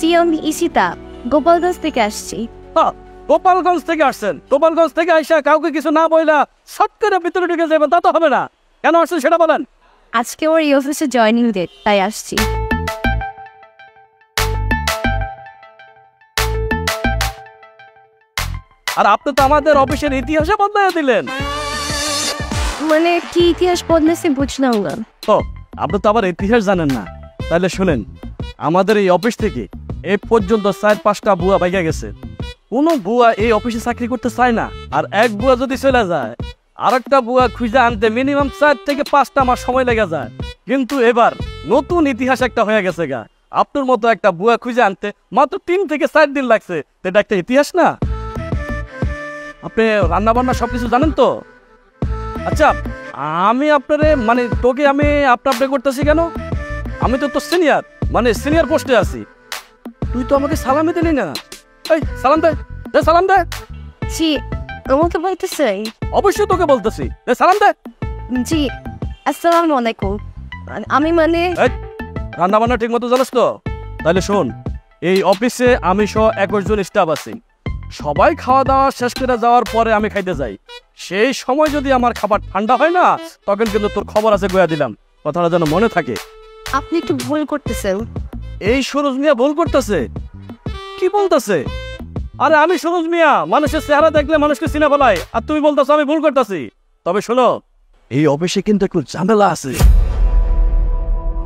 জি আমি ঈশিতা, গোপালগঞ্জ থেকে আসছি। গোপালগঞ্জ থেকে আসছেন? গোপালগঞ্জ থেকে আইসা কাউকে কিছু না বইলা শট করে ভিতরে ঢুকে যাবেন, তা তো হবে না। কেন আসছেন সেটা বলেন। আজকে ওর এই অফিসে জয়েনিং ডেট, তাই আসছি। আর আপনি তো আমাদের অফিসের ইতিহাসে বদলাইয়া দিলেন। মানে কি ইতিহাস বদলেছে বুঝলাম না। ও, আপনি তো আবার ইতিহাস জানেন না। তাহলে শুনেন, আমাদের এই অফিস থেকে এ পর্যন্ত 4-5টা বুয়া বাইকা গেছে। কোনো বুয়া এই অফিসে চাকরি করতে চায় না। আর এক বুয়া যদি চলে যায়, আরেকটা বুয়া খুঁজে আনতে মিনিমাম 4 থেকে 5টা মাস সময় লেগে যায়। কিন্তু এবার নতুন ইতিহাস একটা হয়ে গেছে গা। আপনার মতো একটা বুয়া খুঁজে আনতে মাত্র 3 থেকে 4 দিন লাগছে। এটা একটা ইতিহাস না? আপনি রান্না বান্না সবকিছু জানেন তো? আচ্ছা, আমি আপনারে মানে তোকে আমি আপনি করতেছি কেন? আমি তো তোর সিনিয়র, মানে সিনিয়র পোস্টে আছি। তুই তো আমাকে সালামই দিলি না। এই সালাম দে, দে সালাম দে। জি আমাকে বলতেছে? অবশ্যই তোকে বলতেছি, দে সালাম দে। জি আসসালামু আলাইকুম। আমি মানে রান্না বান্না ঠিক মতো জানিস তো? তাহলে শোন, এই অফিসে আমি সহ 21 জন স্টাফ আছি। সবাই খাওয়া দাওয়া শেষ করে যাওয়ার পরে আমি খাইতে যাই। সেই সময় যদি আমার খাবার ঠান্ডা হয় না, তখন কিন্তু তোর খবর আছে গোয়া দিলাম। কথাটা যেন মনে থাকে। আপনি একটু ভুল করতেছেন। এই সুরজ মিয়া ভুল করতেছে? কি বলতেছে? আরে আমি সুরজ মিয়া, মানুষের চেহারা দেখলে মানুষকে চিনে ফেলায়, আর তুমি বলতেছো আমি ভুল করতেছি। তবে শোনো, এই অফিসে কিন্তু একটু ঝামেলা আছে।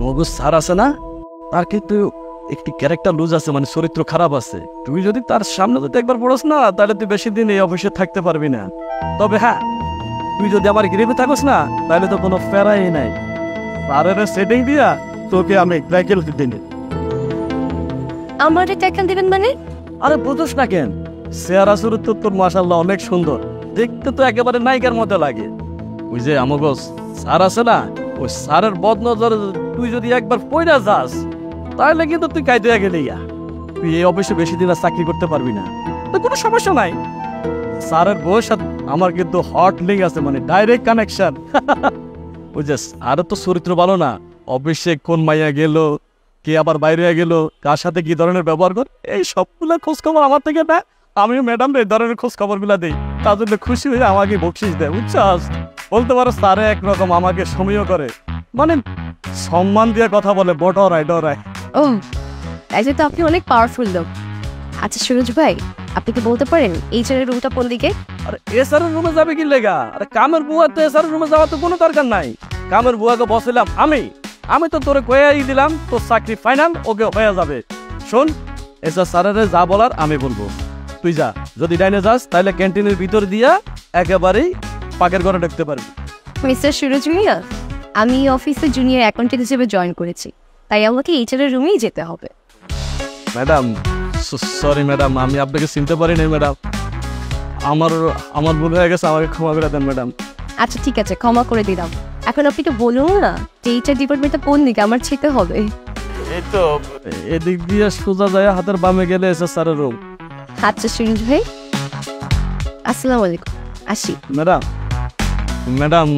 মগজ স্যার আছে না, তার কিন্তু একটি ক্যারেক্টার লুজ আছে, মানে চরিত্র খারাপ আছে। তুই যদি তার সামনে যদি একবার পড়স না, তাহলে তুই বেশি দিন এই অফিসে থাকতে পারবি না। তবে হ্যাঁ, তুই যদি আমার গ্রিপে থাকস না, তাহলে তো কোনো ফেরাই নাই। স্যারের সেটিং দিয়া তোকে আমি ট্রাইকেল দিই। আমার টাকা দিবেন মানে? আরে বুঝোস না কেন? চেহারা চরিত্র তোর মাশাআল্লাহ অনেক সুন্দর, দেখতে তো একেবারে নায়িকার মতো লাগে। ওই যে আমাগো স্যার আছে না, ওই স্যারের বদনজর তুই যদি একবার পয়রা যাস, তাহলে কিন্তু তুই কায়দা গেলি। তুই এই অফিসে বেশি দিন আর চাকরি করতে পারবি না। তো কোনো সমস্যা নাই। স্যারের বউয়ের সাথে আমার কিন্তু হট লিঙ্ক আছে, মানে ডাইরেক্ট কানেকশন। ওই যে স্যারের তো চরিত্র ভালো না, অফিসে কোন মাইয়া গেল, কে আবার বাইরে গেল, কার সাথে কি ধরনের ব্যবহার কর, এই সবগুলা খোঁজ খবর আমার থেকে না। আমিও ম্যাডাম এই ধরনের খোঁজ খবর গুলা দিই। তার জন্য খুশি হয়ে আমাকে বকশিস দেয়, বুঝছাস? বলতে পারো স্যারে একরকম আমাকে সমীহ করে, মানে সম্মান দিয়ে কথা বলে। বটরাই ডরাই। ও তাইলে তো আপনি অনেক পাওয়ারফুল লোক। আচ্ছা সুরজ ভাই, আপনি কি বলতে পারেন এইচআর এর রুমটা কোন দিকে? আরে এসআর এর রুমে যাবে কি লেগা? আরে কামের বুয়া তো এসআর এর রুমে যাওয়ার তো কোনো দরকার নাই। কামের বুয়াকে বসিলাম আমি তো তোরে কয়েই দিলাম, তোর চাকরি ফাইনাল, ওকে হয়ে যাবে। শোন, এসআর স্যারের যা বলার আমি বলবো, তুই যা। যদি ডাইনে যাস, তাহলে ক্যান্টিনের ভিতর দিয়া একেবারেই পাকের ঘরে ঢুকতে পারবি। মিস্টার সুরজ মিয়া, আমি অফিসে জুনিয়র অ্যাকাউন্টেন্ট হিসেবে জয়েন করেছি, তাই আমাকে এইচআর এর রুমেই যেতে হবে। ম্যাডাম সরি ম্যাডাম, আমি আপনাকে চিনতে পারি নাই ম্যাডাম। আমার ভুল হয়ে গেছে, আমাকে ক্ষমা করে দেন ম্যাডাম। আচ্ছা ঠিক আছে, ক্ষমা করে দিলাম। এখন আপনি তো বলুন না যে এইচআর ডিপার্টমেন্টটা কোন দিকে আমার যেতে হবে? এই তো এদিক দিয়ে সোজা যায়, হাতের বামে গেলে এসআর স্যারের রুম। আচ্ছা সুরজ ভাই, আসসালামু আলাইকুম, আসি। ম্যাডাম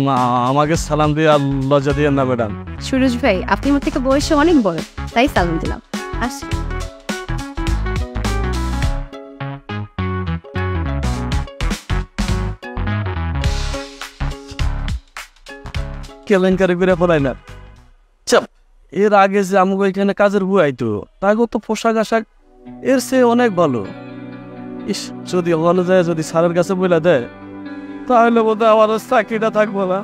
আমাকে সালাম দিয়ে লজ্জা দিয়ে না ম্যাডাম। সুরজ ভাই, আপনি আমার থেকে বয়সে অনেক বড়, তাই সালাম দিলাম। আসি। কেলেঙ্কারি করে পড়াই না। চাপ, এর আগে যে আমাকে এখানে কাজের বুয়াইতো, তাকে তো পোশাক আশাক এর চেয়ে অনেক ভালো। ইস, যদি ভালো যায়, যদি স্যারের কাছে বলে দেয়, তাহলে বোধ হয় আমার চাকরিটা থাকবো না।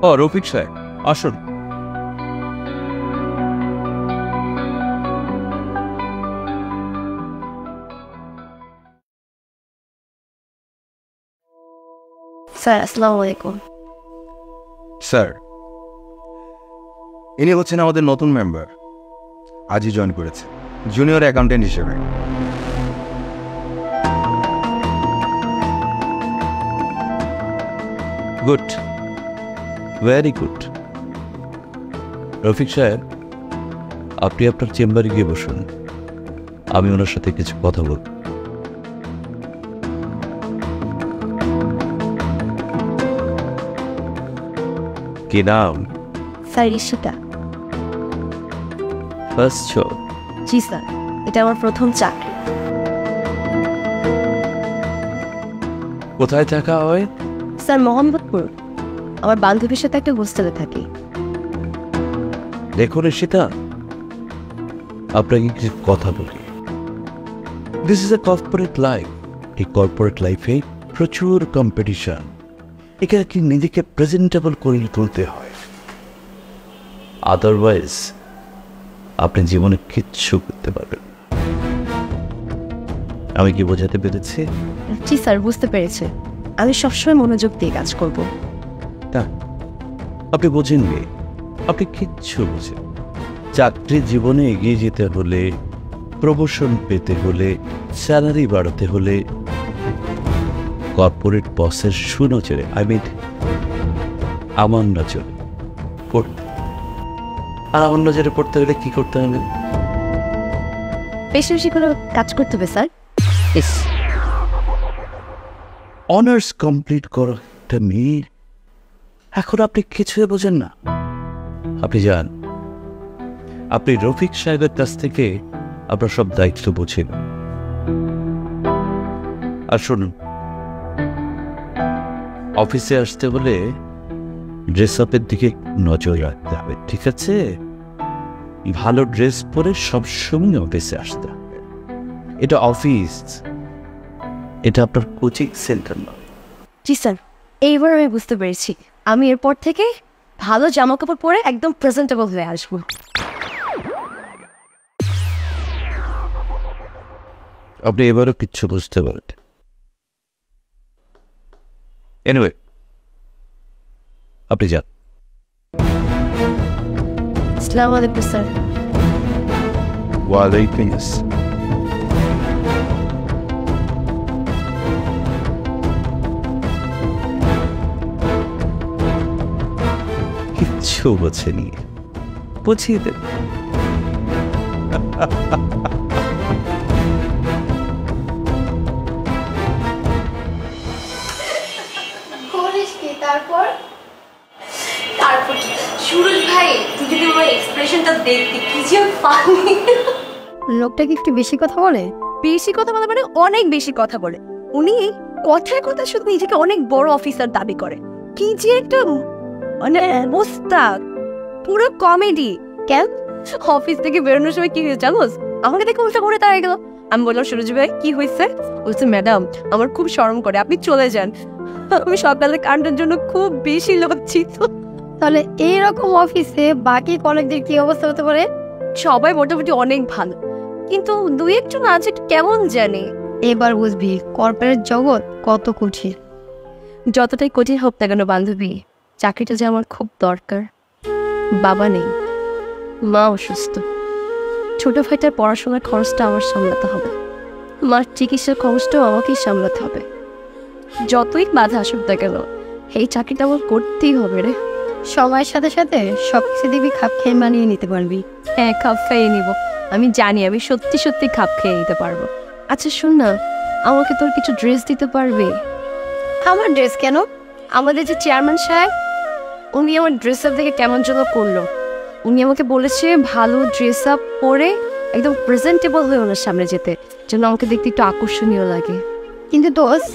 ও রফিক সাহেব, আসুন। স্যার আসসালামু আলাইকুম। স্যার, ইনি হচ্ছেন আমাদের নতুন মেম্বার, আজই জয়েন করেছে জুনিয়র অ্যাকাউন্টেন্ট হিসেবে। Good, very good. রফিক সাহেব, আপনি আপনার চেম্বারে গিয়ে বসুন, আমি ওনার সাথে কিছু কথা বলব। কি নাম? স্যার ঈশিতা। First job? জি স্যার, এটা আমার প্রথম চাকরি। কোথায় থাকা হয়? স্যার মোহাম্মদপুর। আমার বান্ধবীর সাথে একটা হোস্টেলে থাকি। দেখুন ঈশিতা, আপনাকে কিছু কথা বলি। This is a corporate life. এই কর্পোরেট লাইফে প্রচুর কম্পিটিশন। এখানে কি নিজেকে প্রেজেন্টেবল করে তুলতে হয়, আদারওয়াইজ আপনি জীবনে কিচ্ছু করতে পারবেন না। আমি কি বোঝাতে পেরেছি? জি স্যার, বুঝতে পেরেছে। আমি সবসময় মনোযোগ দিয়ে কাজ করব। তা আপনি বোঝেননি, আপনি কিচ্ছু বোঝেন। চাকরি জীবনে এগিয়ে যেতে হলে, প্রমোশন পেতে হলে, স্যালারি বাড়াতে হলে কর্পোরেট বসের সুনজরে, আমার নজরে পড়তে। আর আমার নজরে পড়তে হলে কি করতে হবে? বেশি বেশি করে কাজ করতে হবে স্যার। অনার্স কমপ্লিট করো একটা মেয়ে, এখন আপনি কিছুই বোঝেন না। আপনি যান, আপনি রফিক সাহেবের কাছ থেকে আপনার সব দায়িত্ব বুঝেন। আর শুনুন, অফিসে আসতে হলে ড্রেস আপের দিকে নজর রাখতে হবে, ঠিক আছে? ভালো ড্রেস পরে সবসময় অফিসে আসতে হবে। এটা অফিস, এটা আপনার কোচিং সেন্টার নয়। জি স্যার, এইবার আমি বুঝতে পেরেছি। আমি এরপর থেকে ভালো জামা কাপড় পরে একদম প্রেজেন্টেবল হয়ে আসবো। আপনি এবারও কিচ্ছু বুঝতে পারেন। এনিওয়ে, আপনি যান। আসসালামু আলাইকুম স্যার। ওয়ালাইকুম আসসালাম। কিচ্ছু বোঝেনি, বুঝিয়ে দেন। তারপর সুরজ ভাই, তুই যদি আমার এক্সপ্রেশনটা দেখতি, কি যে ফানি। লোকটা কি একটু বেশি কথা বলে? বেশি কথা বলে মানে অনেক বেশি কথা বলে। উনি কথায় কথা শুধু নিজেকে অনেক বড় অফিসার দাবি করে। কি যে একটা মানে অবস্থা, পুরো কমেডি। কেন অফিস থেকে বেরোনোর সময় কি হয়েছে জানোস? আমাকে দেখে উল্টা করে দাঁড়িয়ে গেল। আমি বললাম সুরজ ভাই কি হয়েছে? বলছে ম্যাডাম আমার খুব শরম করে, আপনি চলে যান। আমি সকালে কাণ্ডের জন্য খুব বেশি লজ্জিত। তাহলে এইরকম অফিসে বাকি কলিগদের কি অবস্থা হতে পারে? সবাই মোটামুটি অনেক ভালো, কিন্তু দুই একজন আছে কেমন জানি। এবার বুঝবি কর্পোরেট জগৎ কত কঠিন। যতটাই কঠিন হোক না কেন বান্ধবী, চাকরিটা যে আমার খুব দরকার। বাবা নেই, মা অসুস্থ, ছোট ভাইটার পড়াশোনার খরচটা আমার সামলাতে হবে, মার চিকিৎসার খরচটাও আমাকেই সামলাতে হবে। যতই বাধা আসুক না কেন, এই চাকরিটা আমার করতেই হবে রে। সময়ের সাথে সাথে সবকিছু দেখবি খাপ খেয়ে মানিয়ে নিতে পারবি। হ্যাঁ, খাপ খেয়ে নিব। আমি জানি আমি সত্যি সত্যি খাপ খেয়ে নিতে পারবো। আচ্ছা শোন না, আমাকে তোর কিছু ড্রেস দিতে পারবে? আমার ড্রেস কেন? আমাদের যে চেয়ারম্যান সাহেব, উনি আমার ড্রেস আপ দেখে কেমন যেন করলো। উনি আমাকে বলেছে ভালো ড্রেস আপ পরে একদম প্রেজেন্টেবল হয়ে ওনার সামনে যেতে, যেন আমাকে দেখতে একটু আকর্ষণীয় লাগে। কিন্তু দোস্ত,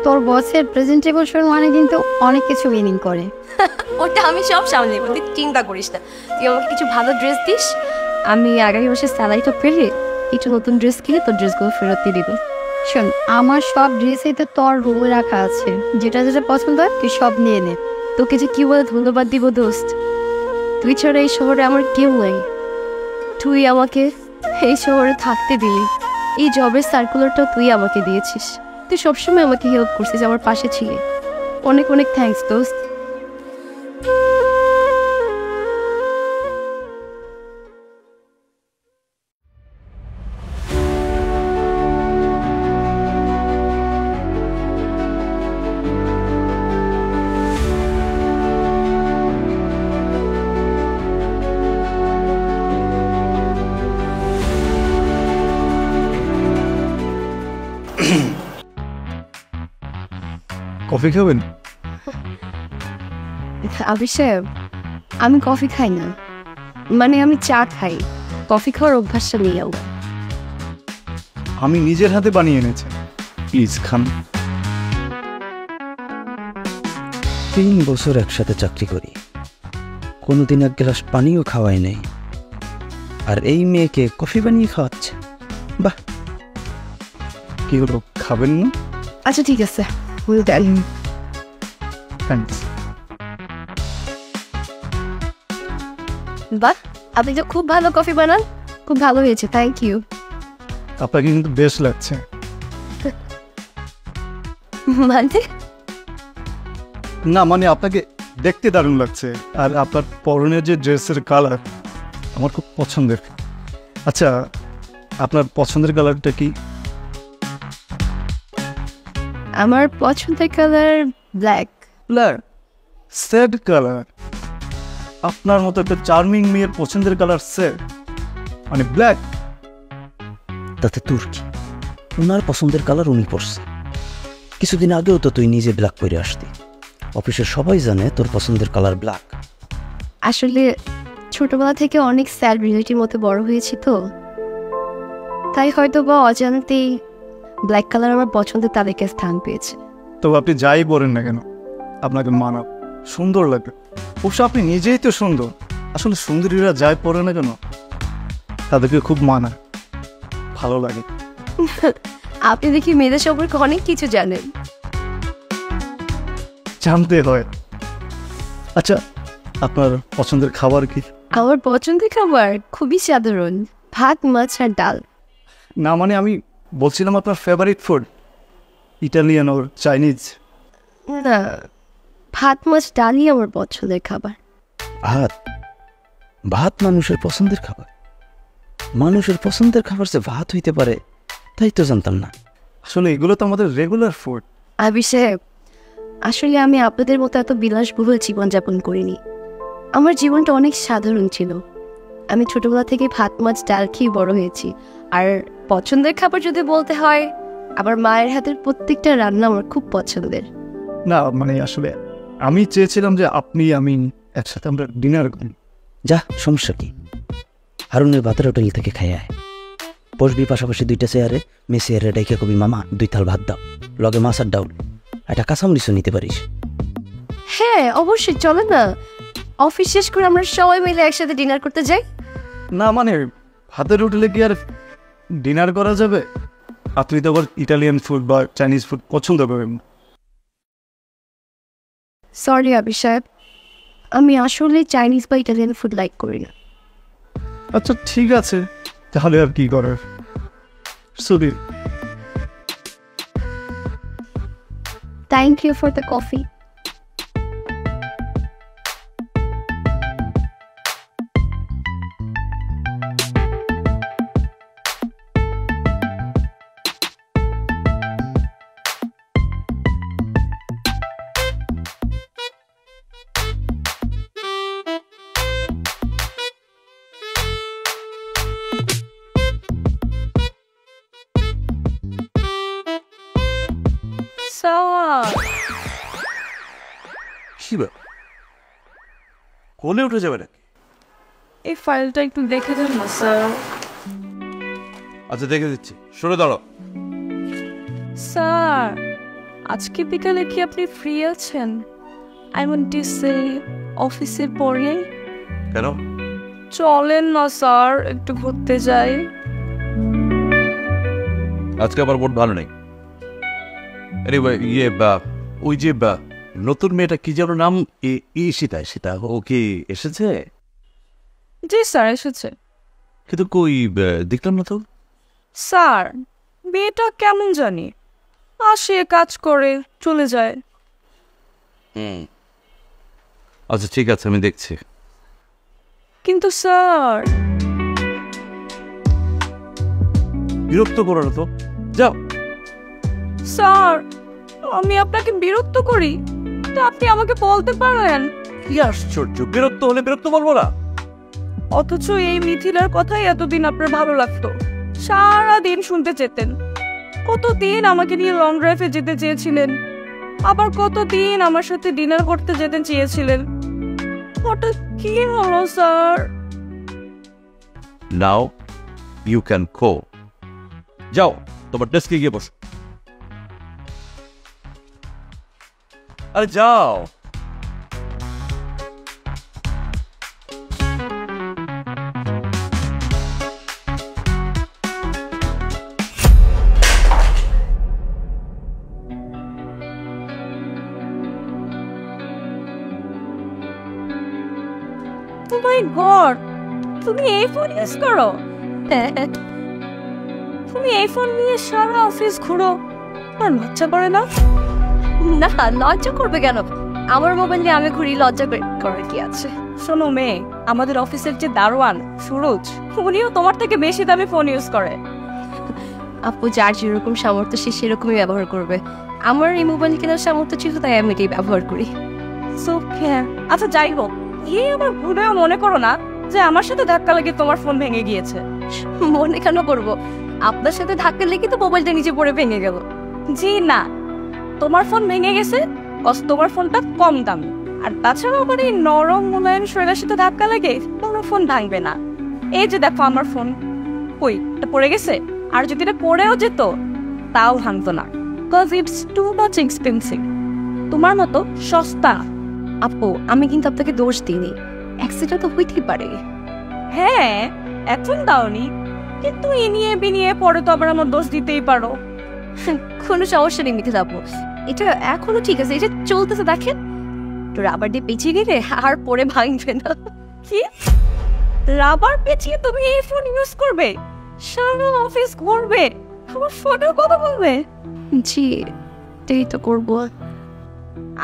তোর বসের প্রেজেন্টেবল শোন মানে কিন্তু অনেক কিছু মিনিং করে। ওটা আমি সব সামনে নেব, তুই চিন্তা করিস না। তুই আমাকে কিছু ভালো ড্রেস দিস, আমি আগামী মাসের স্যালারিটা পেলে একটু নতুন ড্রেস কিনে তোর ড্রেসগুলো ফেরত দিয়ে দিব। শোন, আমার সব ড্রেসই তো তোর রুমে রাখা আছে, যেটা যেটা পছন্দ হয় তুই সব নিয়ে নে। তোকে যে কি বলে ধন্যবাদ দিব দোস্ত, তুই ছাড়া এই শহরে আমার কেউ নেই। তুই আমাকে এই শহরে থাকতে দিলি, এই জবের সার্কুলারটাও তুই আমাকে দিয়েছিস। তুই সবসময় আমাকে হেল্প করছিস, আমার পাশে ছিলে। অনেক অনেক থ্যাঙ্কস দোস্ত। কফি খাবেন? অভিষেক, আমি কফি খাই না, মানে আমি চা খাই, কফি খাওয়ার অভ্যাসটা নেই আমার। আমি নিজের হাতে বানিয়ে এনেছি, প্লিজ খান। 3 বছর একসাথে চাকরি করি, কোনোদিন এক গ্লাস পানিও খাওয়াই নেই, আর এই মেয়েকে কফি বানিয়ে খাওয়াচ্ছে। বাহ, কি হলো, খাবেন না? আচ্ছা ঠিক আছে, থ্যাংকস। বাহ, আপনি তো খুব ভালো কফি বানান, খুব ভালো হয়েছে, থ্যাংক ইউ। আপনাকে কিন্তু বেশ লাগছে। মানে না মানে আপনাকে দেখতে দারুণ লাগছে, আর আপনার পরনের যে ড্রেসের কালার আমার খুব পছন্দের। আচ্ছা, আপনার পছন্দের কালারটা কি? আমার পছন্দের colour black. Black, sad colour. আপনার মতো একটা চার্মিং মেয়ের পছন্দের কালার স্যাড, মানে ব্ল্যাক। তাতে তোর কি? ওনার পছন্দের কালার উনি পরছে। কিছুদিন আগেও তো তুই নিজে ব্ল্যাক পরে আসতি। অফিসের সবাই জানে তোর পছন্দের কালার ব্ল্যাক। আসলে ছোটবেলা থেকে অনেক স্যাড রিলেটির মতো বড় হয়েছি তো, তাই হয়তো বা অজান্তেই ব্ল্যাক কালার আমার পছন্দের তালিকায় স্থান পেয়েছে। তো আপনি যাই বলেন না কেন, আপনাকে মানাব, সুন্দর লাগবে। অবশ্য আপনি নিজেই তো সুন্দর। আসলে সুন্দরীরা যাই পরে না কেন তাদেরকে খুব মানায়, ভালো লাগে। আপনি দেখি মেয়েদের সম্পর্কে অনেক কিছু জানেন। জানতে হয়। আচ্ছা, আপনার পছন্দের খাবার কি? আমার পছন্দের খাবার খুবই সাধারণ, ভাত, মাছ আর ডাল। না মানে আমি বলছিলাম আপনার ফেভারিট ফুড, ইটালিয়ান ওর চাইনিজ। না, ভাত, মাছ, ডালই আমার পছন্দের খাবার। ভাত? ভাত মানুষের পছন্দের খাবার? মানুষের পছন্দের খাবার যে ভাত হইতে পারে তাই তো জানতাম না। আসলে এগুলো তো আমাদের রেগুলার ফুড। অভিষেক, আসলে আমি আপনাদের মতো এত বিলাসবহুল জীবনযাপন করিনি। আমার জীবনটা অনেক সাধারণ ছিল। আমি ছোটবেলা থেকে ভাত, মাছ, ডাল খেয়ে বড় হয়েছি। আর পছন্দের খাবার যদি বলতে হয়, আমার মায়ের হাতের প্রত্যেকটা রান্না আমার খুব পছন্দের। না মানে আসলে আমি চেয়েছিলাম যে আপনি আমি একসাথে আমরা ডিনার করি। যা, সমস্যা কি? হারুনের ভাতের হোটেল থেকে খাই আয়। বসবি পাশাপাশি 2টা চেয়ারে, মেসিয়ারে ডাইকা কবি মামা 2 থাল ভাত দাও, লগে মাছ আর ডাউল, একটা কাঁচামরিচও নিতে পারিস। হ্যাঁ অবশ্যই, চলো না, অফিস শেষ করে আমরা সবাই মিলে একসাথে ডিনার করতে যাই। না মানে ভাতের হোটেলে কি আর ডিনার করা যাবে? আপনি তো আবার ইটালিয়ান ফুড বা চাইনিজ ফুড পছন্দ করেন। সরি অভিষেক, আমি আসলে চাইনিজ বা ইটালিয়ান ফুড লাইক করি না। আচ্ছা ঠিক আছে, তাহলে আর কি করার। Sudhir, thank you for the coffee. কি ব্যাপার? কোলে উঠে যাবে নাকি? এই ফাইলটা একটু দেখে দেন না স্যার। আচ্ছা দেখে দিচ্ছি, সরে দাঁড়াও। স্যার, আজকে বিকালে কি আপনি ফ্রি আছেন? আই ওয়ান্ট টু সে অফিসের পরে। কেন? চলেন না স্যার, একটু ঘুরতে যাই। আজকে আবার বোর্ড ভালো নেই। এনিওয়ে ওই যে নতুন মেয়েটা কি যেন নাম, সেটা ও কি এসেছে? জি স্যার, এসেছে। কিন্তু কই দেখলাম না তো। স্যার, মেয়েটা কেমন জানি, আসে কাজ করে চলে যায়। আচ্ছা ঠিক আছে, আমি দেখছি। কিন্তু স্যার, বিরক্ত করো না তো, যাও। স্যার, আমি আপনাকে বিরক্ত করি? তা আপনি আমাকে বলতে পারেন। কি আশ্চর্য, বিরক্ত হলে বিরক্ত বলবো না? অথচ এই মিথিলার কথাই এতদিন আপনার ভালো লাগতো, সারা দিন শুনতে চেতেন। কতদিন আমাকে নিয়ে লং ড্রাইভে যেতে চেয়েছিলেন, আবার কতদিন আমার সাথে ডিনার করতে যেতে চেয়েছিলেন। হঠাৎ কি হলো sir? Now you can go. যাও তোমার ডেস্কে গিয়ে বসো। আরে যাও। Oh my God, তুমি এই ফোন ইউজ করো? তুমি এই ফোন নিয়ে সারা অফিস ঘুরো, আর লজ্জা করে না? না, লজ্জা করবে কেন? আমার মোবাইল নিয়ে আমি ঘুরি, লজ্জা করার কি আছে? শোনো মেয়ে, আমাদের অফিসের যে দারোয়ান সুরজ, উনিও তোমার থেকে বেশি দামি ফোন ইউজ করে। আপু যার যেরকম সামর্থ্য সে সেরকমই ব্যবহার করবে। আমার এই মোবাইল কেনার সামর্থ্য ছিল তাই আমি এটাই ব্যবহার করি। So care. আচ্ছা যাই হোক, এই আবার ভুলেও মনে করো না যে আমার সাথে ধাক্কা লেগে তোমার ফোন ভেঙে গিয়েছে। মনে কেন করবো? আপনার সাথে ধাক্কা লেগে তো মোবাইলটা নিচে পড়ে ভেঙে গেল। জি না, তোমার ফোন ভেঙে গেছে তোমার ফোনটা কম দামি, আর তাছাড়াও আমার এই নরম মোলায়েম শরীরের সাথে ধাক্কা লাগে তোমার ফোন ভাঙবে না। এই যে দেখো আমার ফোন, ওই এটা পড়ে গেছে, আর যদি এটা পড়েও যেত তাও ভাঙতো না, because it's too much expensive. তোমার মতো সস্তা। আপু আমি কিন্তু আপনাকে দোষ দিইনি, অ্যাক্সিডেন্ট তো হইতেই পারে। হ্যাঁ এখন দাওনি, কিন্তু এ নিয়ে বিনিয়ে পরে তো আবার আমার দোষ দিতেই পারো। কোনো সমস্যা নেই মিথে যাবো, এটা এখনো ঠিক আছে, এটা চলতেছে দেখেন। তো রাবার দিয়ে পেঁচিয়ে নিলে আর পরে ভাঙবে না। কি রাবার পেঁচিয়ে তুমি এই ফোন ইউজ করবে? সারা অফিস ঘুরবে, আমার ফোনের কথা বলবে? জি এটাই তো করবো।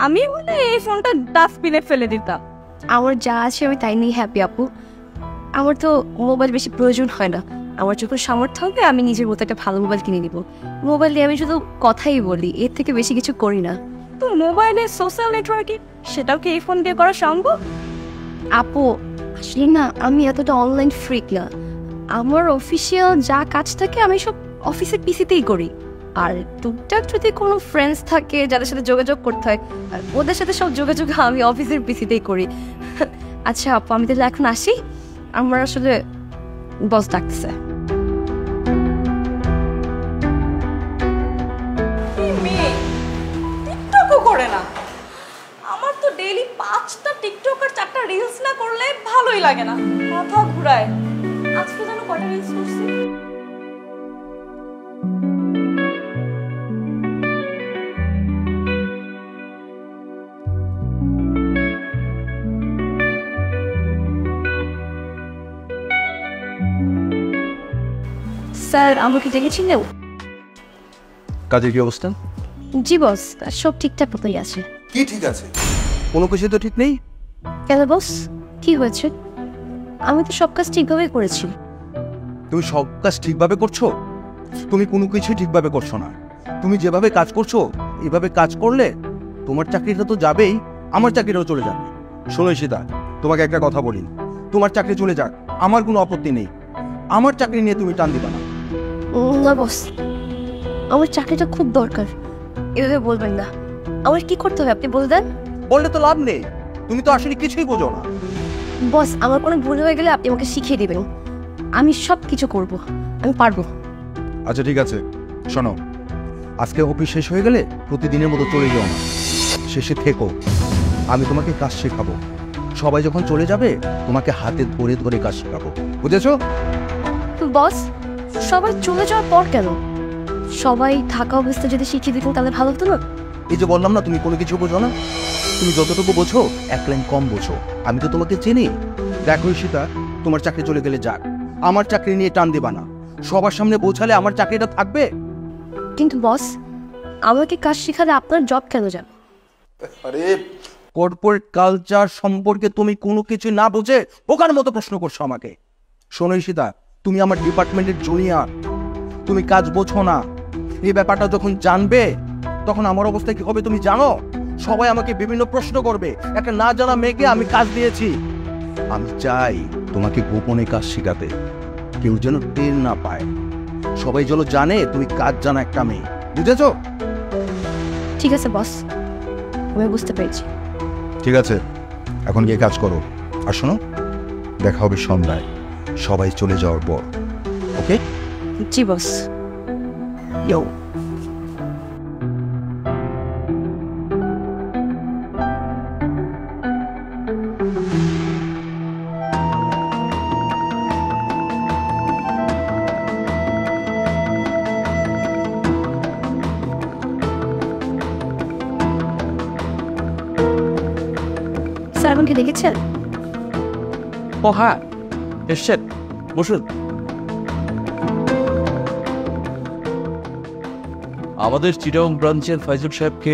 আমি বলে এই ফোনটা ডাস্টবিনে ফেলে দিতাম। আমার যা আছে আমি তাই নিয়ে হ্যাপি আপু। আমার তো মোবাইল বেশি প্রয়োজন হয় না, আমার যখন সামর্থ্য হবে আমি নিজের মতো একটা ভালো মোবাইল কিনে নিব। মোবাইল দিয়ে আমি শুধু কথাই বলি, এর থেকে বেশি কিছু করি না। তো মোবাইলে সোশ্যাল নেটওয়ার্কিং সেটাও কি এই ফোন দিয়ে করা সম্ভব? আপু আসলে না আমি এতটা অনলাইন ফ্রিক না, আমার অফিসিয়াল যা কাজ থাকে আমি সব অফিসের পিসিতেই করি। আর টুকটাক যদি কোনো ফ্রেন্ডস থাকে যাদের সাথে যোগাযোগ করতে হয়, আর ওদের সাথে সব যোগাযোগ আমি অফিসের পিসিতেই করি। আচ্ছা আপু আমি তাহলে এখন আসি, আমার আসলে বস ডাকতেছে। টিকটকও করে না। আমার তো ডেইলি 5টা টিকটক আর 4টা রিলস না করলে ভালোই লাগে না, মাথা ঘুরায়। আজকে যেন কয়টা রিলস করছি? স্যার আমাকে ডেকেছিলেন? কাজের কি অবস্থা? জি বস, সব ঠিকঠাক মতোই আছে। কি ঠিক আছে? কোনো কিছু তো ঠিক নেই। কেন বস কি হয়েছে? আমি তো সব কাজ ঠিকভাবে করেছি। তুমি সব কাজ ঠিকভাবে করছো? তুমি কোনো কিছুই ঠিকভাবে করছো না। তুমি যেভাবে কাজ করছো এভাবে কাজ করলে তোমার চাকরিটা তো যাবেই, আমার চাকরিটাও চলে যাবে। শোনো ঈশিতা, তোমাকে একটা কথা বলি, তোমার চাকরি চলে যাক আমার কোনো আপত্তি নেই, আমার চাকরি নিয়ে তুমি টান দিবা না। না বস, আমার চাকরিটা খুব দরকার, এভাবে বলবেন না। আমার কি করতে হবে আপনি বলে দেন। বললে তো লাভ নেই, তুমি তো আসলে কিছুই বোঝো না। বস আমার কোনো ভুল হয়ে গেলে আপনি আমাকে শিখিয়ে দিবেন, আমি সব কিছু করব, আমি পারবো। আচ্ছা ঠিক আছে, শোনো, আজকে অফিস শেষ হয়ে গেলে প্রতিদিনের মতো চলে যাও না, শেষে থেকো, আমি তোমাকে কাজ শেখাবো। সবাই যখন চলে যাবে তোমাকে হাতে ধরে ধরে কাজ শেখাবো, বুঝেছো? বস সবাই চলে যাওয়ার পর কেন? সবাই থাকা অবস্থা যদি শিখিয়ে দিতেন তাহলে ভালো হতো না? এই যে বললাম না তুমি কোনো কিছু বোঝো না, তুমি যতটুকু বোঝো এক লাইন কম বোঝো। আমি তো তোমাকে চিনি। দেখো ঈশিতা, তোমার চাকরি চলে গেলে যাক, আমার চাকরি নিয়ে টান দিবা না। সবার সামনে বোঝালে আমার চাকরিটা থাকবে। কিন্তু বস আমাকে কাজ শেখালে আপনার জব কেন যাবে? আরে কর্পোরেট কালচার সম্পর্কে তুমি কোনো কিছু না বুঝে বোকার মতো প্রশ্ন করছো আমাকে। শোনো ঈশিতা, তুমি আমার ডিপার্টমেন্টের জুনিয়র, তুমি কাজ বোঝো না। এই ব্যাপারটা যখন জানবে তখন আমার অবস্থা কি হবে তুমি জানো? সবাই আমাকে বিভিন্ন প্রশ্ন করবে, একটা না জানা মেয়েকে আমি কাজ দিয়েছি। আমি চাই তোমাকে গোপনে কাজ শেখাতে, কেউ যেন টের না পায়, সবাই যেন জানে তুমি কাজ জানা একটা মেয়ে, বুঝেছো? ঠিক আছে বস, আমি বুঝতে পেরেছি। ঠিক আছে, এখন গিয়ে কাজ করো। আর শোনো, দেখা হবে সন্ধ্যায় সবাই চলে যাওয়ার পর। ওকে? জি বস। ইয়ো। স্যার আমাকে দেখেছেন? ও হ্যাঁ, এসছেন, বসুন। আমাদের চিটাগং ব্রাঞ্চের ফাইজুল সাহেবকে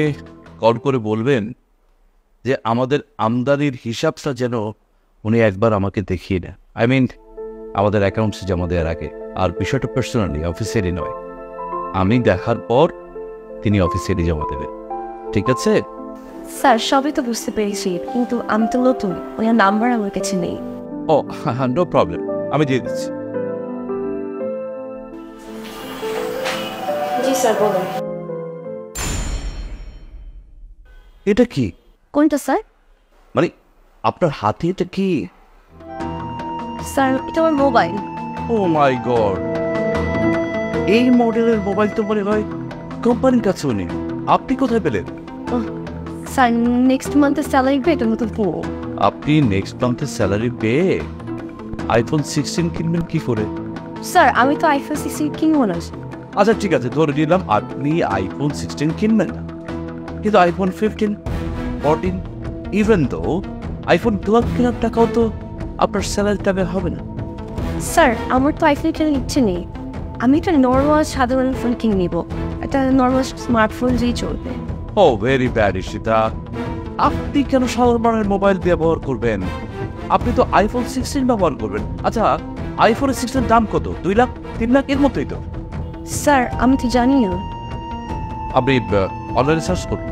কল করে বলবেন যে আমাদের আমদানির হিসাবটা যেন উনি একবার আমাকে দেখিয়ে নেন। আই মিন আমাদের অ্যাকাউন্টসে জমা দেওয়ার আগে। আর বিষয়টা পার্সোনালি, অফিসিয়ালি নয়। আমি দেখার পর তিনি অফিসিয়ালি জমা দেবেন, ঠিক আছে? স্যার সবই তো বুঝতে পেরেছি, কিন্তু আমি তো নতুন, ওনার নাম্বার আমার কাছে নেই। ও হ্যাঁ, নো প্রবলেম, আমি দিয়ে দিচ্ছি। জি স্যার বলুন। এটা কি? কোনটা স্যার? মানে আপনার হাতে এটা কি? স্যার এটা আমার মোবাইল। ও মাই গড, এই মডেলের মোবাইল তো মনে হয় কোম্পানির কাছেও নেই। আপনি কোথায় পেলেন? স্যার নেক্সট মান্থের স্যালারি পেয়ে এটা নতুন পুরো। আপনি নেক্সট মান্থের স্যালারি পেয়ে আইফোন 16 কিনবেন কি করে? স্যার আমি তো আইফোন 16 কিনবো না। আচ্ছা ঠিক আছে, ধরে নিলাম আপনি আইফোন 16 কিনবেন না, কিন্তু আইফোন 15, 14, ইভেন তো আইফোন 12 কেনার টাকাও তো আপনার স্যালারি টাকা হবে না। স্যার আমার তো আইফোন কেনার ইচ্ছে নেই, আমি একটা নর্মাল সাধারণ ফোন কিনে নিব, একটা নর্মাল স্মার্টফোন যেই চলবে। ও ভেরি ব্যাড ইশিতা, আপনি কেন সাধারণ মোবাইল ব্যবহার করবেন? আপনি তো আইফোন 16 ব্যবহার করবেন। আচ্ছা আইফোনের 16 দাম কত? 2 লাখ 3 লাখ এর মতোই তো। স্যার আমি তো জানি না। আপনি অনলাইনে সার্চ করুন।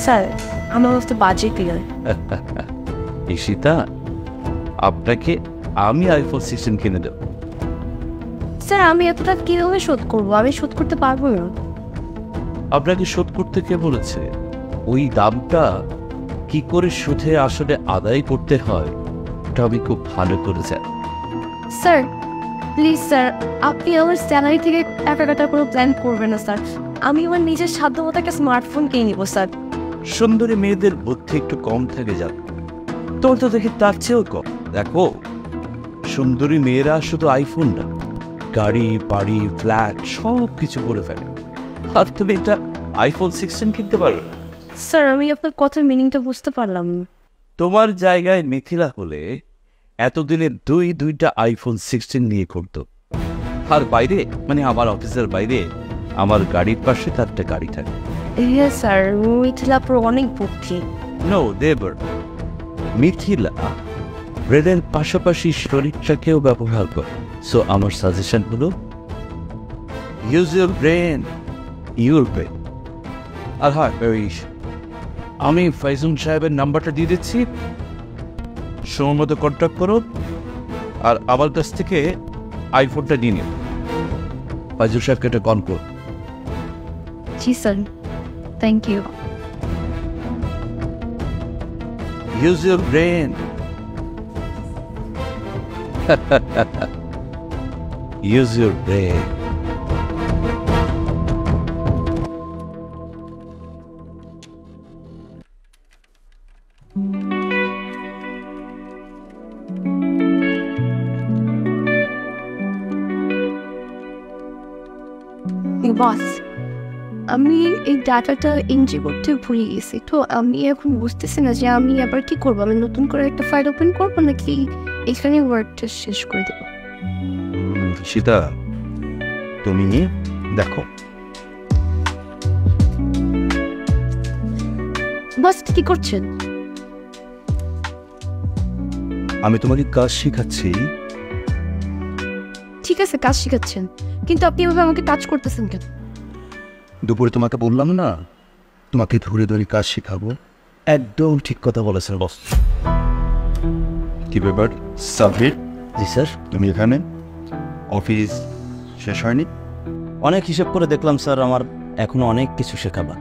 স্যার আমার তো বাজেট ক্লিয়ার। ইশিতা, আপনাকে আমি আইফোন 16 কিনে দেব। স্যার আমি এতটা কিভাবে শোধ করবো? আমি শোধ করতে পারবো না। আপনাকে শোধ করতে কে বলেছে? ওই দামটা কি করে সুদে আসলে আদায় করতে হয় এটা আমি খুব ভালো করে জানি। স্যার প্লিজ স্যার, আপনি আমার স্যালারি থেকে টাকা কাটার কোনো প্ল্যান করবেন না স্যার। আমি আমার নিজের সাধ্য মতো একটা স্মার্টফোন কিনে নিবো স্যার। সুন্দরী মেয়েদের বুদ্ধি একটু কম থাকে যান, তোর তো দেখি তার চেয়েও কম। দেখো, সুন্দরী মেয়েরা শুধু আইফোন না, গাড়ি বাড়ি ফ্ল্যাট সব কিছু করে ফেলে। আর তুমি এটা আইফোন 16 কিনতে পারবে না। স্যার আমি আপনার কথার মিনিংটা বুঝতে পারলাম না। তোমার জায়গায় মিথিলা হলে এতদিনে দুইটা আইফোন 16 নিয়ে করতো। আর বাইরে মানে আমার অফিসের বাইরে আমার গাড়ির পাশে তার একটা গাড়ি থাকে। হ্যাঁ স্যার, মিথিলা পুরো অনেক বুদ্ধি। নো দেবর, মিথিলা ব্রেনের পাশাপাশি শরীরটাকেও ব্যবহার করে। সো আমার সাজেশন হলো use your brain, your brain. আর হ্যাঁ, আমি ফাইজুল সাহেবের নাম্বারটা দিয়ে দিচ্ছি, সময় মতো কন্ট্যাক্ট করো আর আমার কাছ থেকে আইফোনটা নিয়ে নিও। ফাইজুল সাহেবকে একটা কল করো। জি sir, thank you. Use your brain. Use your brain. Boss আমি এই ডাটাটা এন্ট্রি করতে ভুলে গেছি, তো আমি এখন বুঝতেছি না যে আমি আবার কি করবো। আমি নতুন করে একটা ফাইল ওপেন করবো নাকি এখানে ওয়ার্ডটা শেষ করে দেবো? সীতা, তুমি দেখো। বস কি করছেন? আমি তোমাকে কাজ শেখাচ্ছি। ঠিক আছে কাজ শিখাচ্ছেন, কিন্তু আপনি এভাবে আমাকে টাচ করতেছেন কেন? দুপুরে তোমাকে বললাম না তোমাকে ধরে ধরে কাজ শেখাবো। একদম ঠিক কথা বলেছেন বস। কি ব্যাপার সাব্বির, জি স্যার। তুমি এখানে? অফিস শেষ হয়নি? অনেক হিসাব করে দেখলাম স্যার, আমার এখনো অনেক কিছু শেখাবা।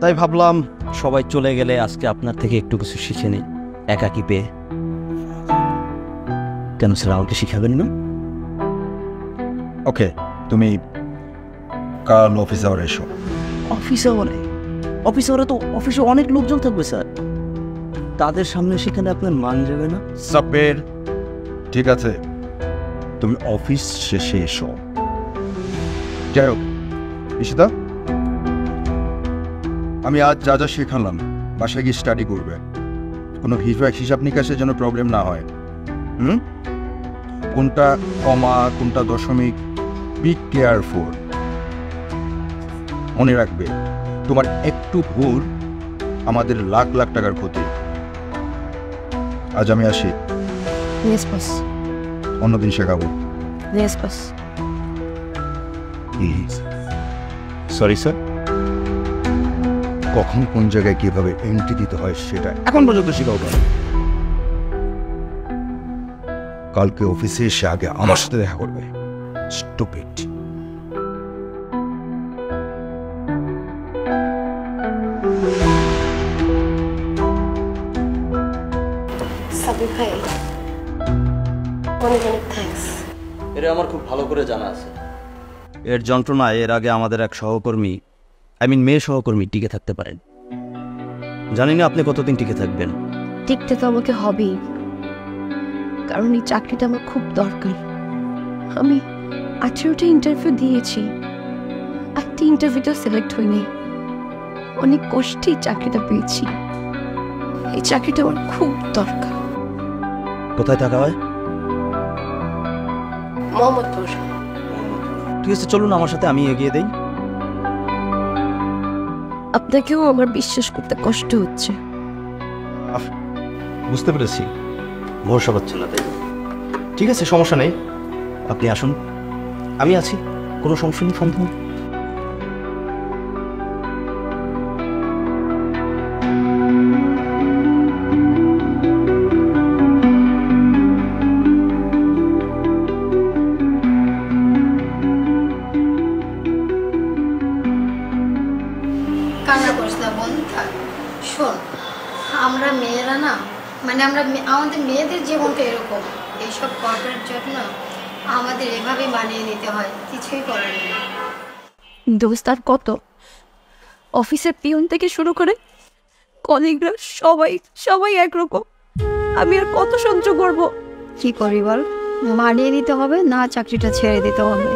তাই ভাবলাম সবাই চলে গেলে আজকে আপনার থেকে একটু কিছু শিখে নিই একাকী পেয়ে। কেন স্যার আমাকে শিখাবেন না? ওকে, তুমি কাল অফিসে আবার এসো। অফিসে তো অফিসে অনেক লোকজন থাকবে স্যার, তাদের সামনে সেখানে আপনার মান যাবে না? সাব্বির, ঠিক আছে, তুমি অফিস শেষে এসো। যাই হোক ঈশিতা, আমি আজ যা যা শেখালাম বাসায় গিয়ে স্টাডি করবে। কোনো হিসাব নিকাশের যেন প্রবলেম না হয়। কোনটা কমা কোনটা দশমিক, বি কেয়ারফুল। মনে রাখবে, তোমার একটু ভুল আমাদের লাখ লাখ টাকার ক্ষতি। আজ আমি আসি, ইয়েস বস। অন্যদিন শেখাবো। Yes boss. সরি স্যার, কখন কোন জায়গায় কিভাবে এন্ট্রি দিতে হয় সেটা এখন পর্যন্ত শেখাও না। কালকে অফিসে এসে আগে আমার সাথে দেখা করবে। স্টুপিড। সাবির ভাই, অনেক অনেক থ্যাঙ্কস। এটা আমার খুব ভালো করে জানা আছে। এর যন্ত্রণায় এর আগে আমাদের এক সহকর্মী, মেয়ে সহকর্মী টিকে থাকতে পারেন। জানি না আপনি কতদিন টিকে থাকবেন। টিকতে তো আমাকে হবেই, কারণ এই চাকরিটা আমার খুব দরকার। আমি 18টা ইন্টারভিউ দিয়েছি, একটা ইন্টারভিউতেও সিলেক্ট হইনি। অনেক কষ্টেই চাকরিটা পেয়েছি। এই চাকরিটা আমার খুব দরকার। কোথায় থাকা হয়? মোহাম্মদপুর। ঠিক আছে, চলুন আমার সাথে, আমি এগিয়ে দেই। আপনাকেও আমার বিশ্বাস করতে কষ্ট হচ্ছে। বুঝতে পেরেছি, ভরসা পাচ্ছে না, তাই? ঠিক আছে, সমস্যা নেই, আপনি আসুন, আমি আছি, কোনো সমস্যা নেই। সন্দেহ কান্না করিস না বোন, থাক। শোন, আমরা মেয়েরা না, মানে আমাদের মেয়েদের জীবনটা এরকম। এইসব কর্পোরেট জব না আমাদের এভাবে মানিয়ে নিতে হয়, কিছুই করার নেই। দোস্ত আর কত? অফিসের পিয়ন থেকে শুরু করে কলিগরা সবাই একরকম। আমি আর কত সহ্য করব? কি করি বল? মানিয়ে নিতে হবে না চাকরিটা ছেড়ে দিতে হবে?